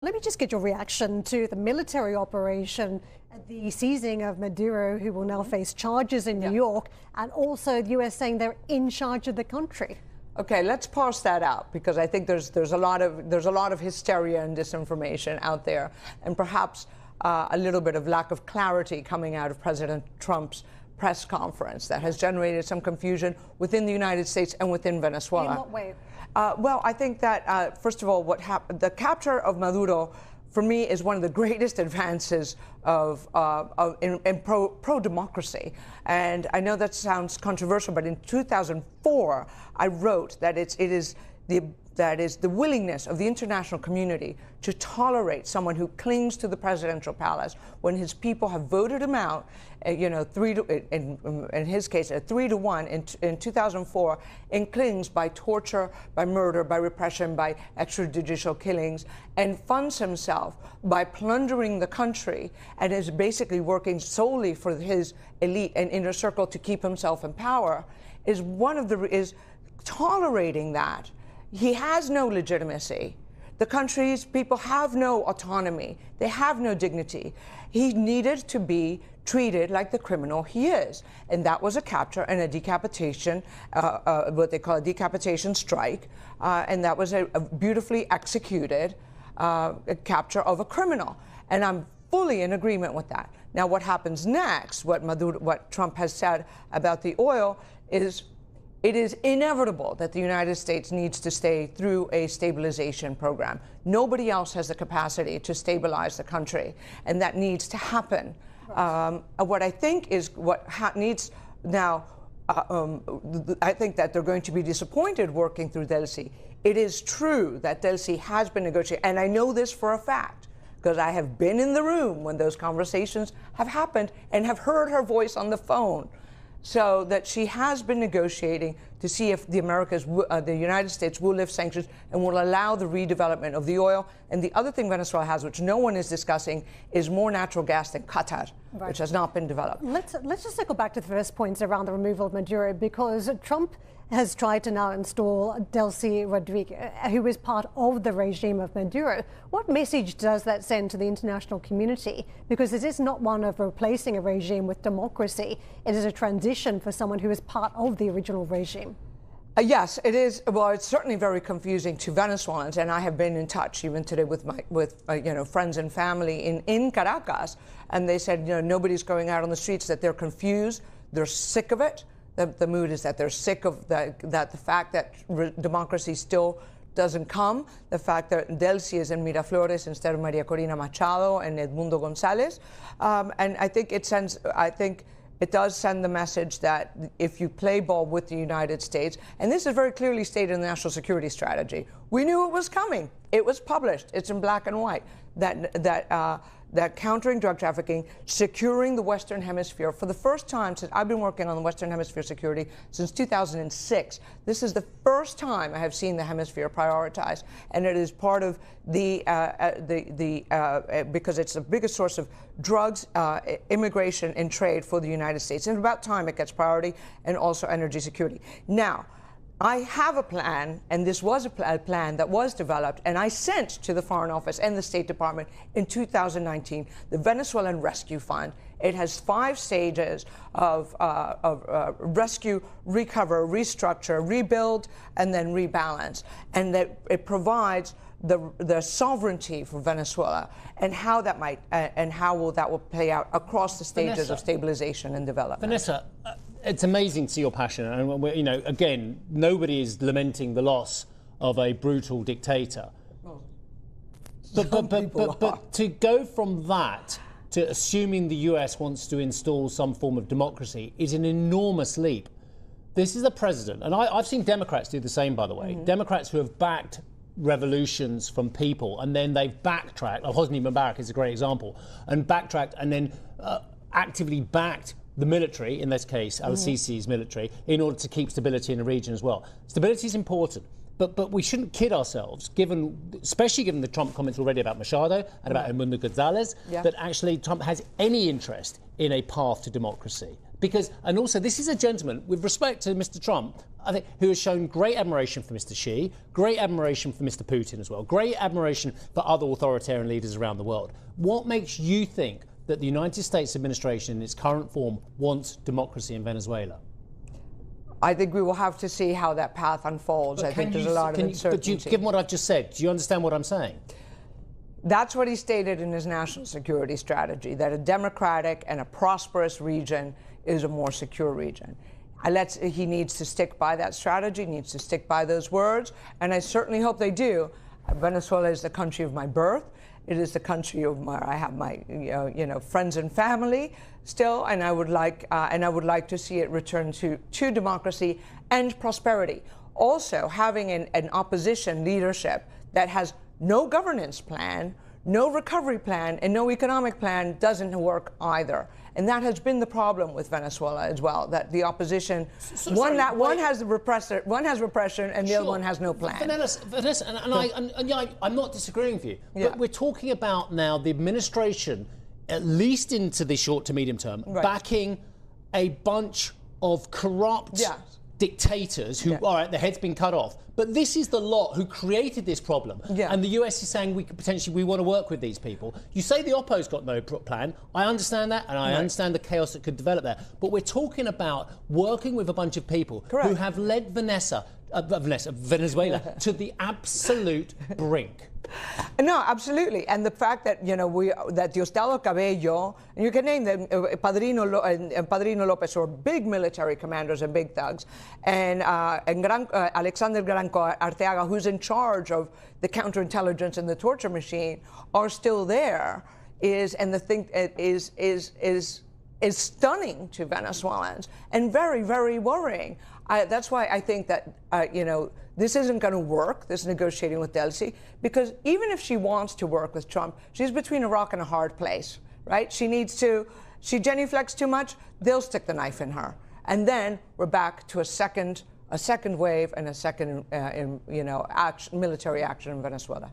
Let me just get your reaction to the military operation, the seizing of Maduro, who will now face charges in New York, and also the U.S. saying they're in charge of the country. Okay, let's parse that out, because I think there's a lot of hysteria and disinformation out there, and perhaps a little bit of lack of clarity coming out of President Trump's press conference that has generated some confusion within the United States and within Venezuela. In what way? Well, I think that, first of all, the capture of Maduro, for me, is one of the greatest advances in pro-democracy. And I know that sounds controversial, but in 2004, I wrote that it is the willingness of the international community to tolerate someone who clings to the presidential palace when his people have voted him out, in his case, 3-1 in 2004, and clings by torture, by murder, by repression, by extrajudicial killings, and funds himself by plundering the country, and is basically working solely for his elite and inner circle to keep himself in power, is tolerating that. He has no legitimacy. The country's people have no autonomy. They have no dignity. He needed to be treated like the criminal he is. And that was a capture and a decapitation, what they call a decapitation strike. And that was a beautifully executed capture of a criminal. And I'm fully in agreement with that. Now, what happens next, what Trump has said about the oil, is it is inevitable that the United States needs to stay through a stabilization program. Nobody else has the capacity to stabilize the country, and that needs to happen. Right. What I think is needs now, I think that they're going to be disappointed working through Delcy. It is true that Delcy has been negotiating, and I know this for a fact, because I have been in the room when those conversations have happened and have heard her voice on the phone. So that she has been negotiating to see if the United States will lift sanctions and will allow the redevelopment of the oil. And the other thing Venezuela has, which no one is discussing, is more natural gas than Qatar, right, which has not been developed. Let's just circle back to the first points around the removal of Maduro, because Trump has tried to now install Delcy Rodriguez, who is part of the regime of Maduro. What message does that send to the international community? Because it is not one of replacing a regime with democracy. It is a transition for someone who is part of the original regime. Yes, it is. Well, it's certainly very confusing to Venezuelans, and I have been in touch even today with friends and family in Caracas, and they said, nobody's going out on the streets, that they're confused, they're sick of it. The mood is that they're sick of the fact that democracy still doesn't come, the fact that Delcy is in Miraflores instead of Maria Corina Machado and Edmundo González, and I think it does send the message that if you play ball with the United States, and this is very clearly stated in the national security strategy, we knew it was coming. It was published. It's in black and white. That countering drug trafficking, securing the Western Hemisphere, for the first time since I've been working on the Western Hemisphere security since 2006. This is the first time I have seen the hemisphere prioritized, and it is part of because it's the biggest source of drugs, immigration, and trade for the United States. And about time it gets priority, and also energy security. Now, I have a plan, and this was a plan that was developed, and I sent to the Foreign Office and the State Department in 2019, the Venezuelan Rescue Fund. It has 5 stages of rescue, recover, restructure, rebuild, and then rebalance. And that it provides the sovereignty for Venezuela, and how that will play out across the stages, Vanessa, of stabilization and development. Vanessa, it's amazing to see your passion, and again, nobody is lamenting the loss of a brutal dictator. But to go from that to assuming the US wants to install some form of democracy is an enormous leap. This is a president, and I've seen Democrats do the same, by the way. Mm-hmm. Democrats who have backed revolutions from people, and then they've backtracked. Hosni Mubarak is a great example, and backtracked, and then actively backed the military, in this case, al-Sisi's military, in order to keep stability in the region as well. Stability is important, but we shouldn't kid ourselves, especially given the Trump comments already about Machado and about Edmundo González, that actually Trump has any interest in a path to democracy. And also, this is a gentleman, with respect to Mr. Trump, I think, who has shown great admiration for Mr. Xi, great admiration for Mr. Putin as well, great admiration for other authoritarian leaders around the world. What makes you think that the United States administration in its current form wants democracy in Venezuela? I think we will have to see how that path unfolds. I think there's a lot of uncertainty. But given what I've just said, do you understand what I'm saying? That's what he stated in his national security strategy, that a democratic and a prosperous region is a more secure region. He needs to stick by that strategy, needs to stick by those words, and I certainly hope they do. Venezuela is the country of my birth. It is the country of I have my friends and family still, and I would like to see it return to democracy and prosperity. Also, having an opposition leadership that has no governance plan, no recovery plan, and no economic plan doesn't work either. And that has been the problem with Venezuela as well, that the opposition, one has repression, and the other one has no plan. Vanessa, I'm not disagreeing with you, but we're talking about now the administration, at least into the short to medium term, backing a bunch of corrupt dictators who, all right, the head's been cut off. But this is the lot who created this problem. And the US is saying we want to work with these people. You say the Oppo's got no plan. I understand that, and I understand the chaos that could develop there. But we're talking about working with a bunch of people who have led Venezuela to the absolute brink. No, absolutely. And the fact that, that Diosdado Cabello, and you can name them, Padrino Lopez, or big military commanders and big thugs, and Alexander Granco Arteaga, who's in charge of the counterintelligence and the torture machine, are still there, is stunning to Venezuelans and very, very worrying. That's why I think that, this isn't going to work, this negotiating with Delcy, because even if she wants to work with Trump, she's between a rock and a hard place, right? She genuflects too much, they'll stick the knife in her. And then we're back to a second wave and a second, military action in Venezuela.